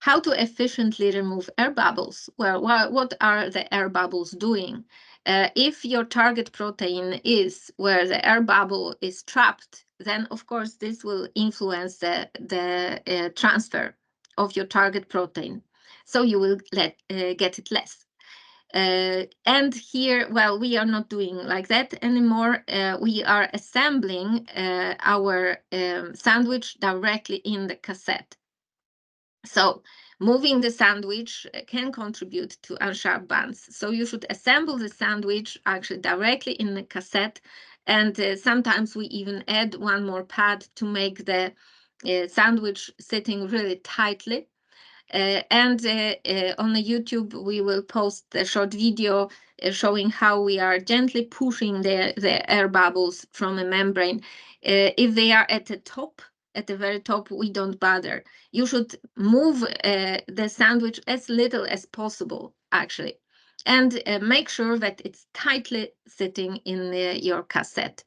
How to efficiently remove air bubbles? Well, what are the air bubbles doing? If your target protein is where the air bubble is trapped, then of course this will influence the transfer of your target protein. So you will get it less. And here, well, we are not doing like that anymore. We are assembling our sandwich directly in the cassette. So moving the sandwich can contribute to unsharp buns. So you should assemble the sandwich actually directly in the cassette. And sometimes we even add one more pad to make the sandwich sitting really tightly. And on the YouTube, we will post a short video showing how we are gently pushing the air bubbles from a membrane. If they are at the top, at the very top, we don't bother. You should move the sandwich as little as possible, actually, and make sure that it's tightly sitting in your cassette.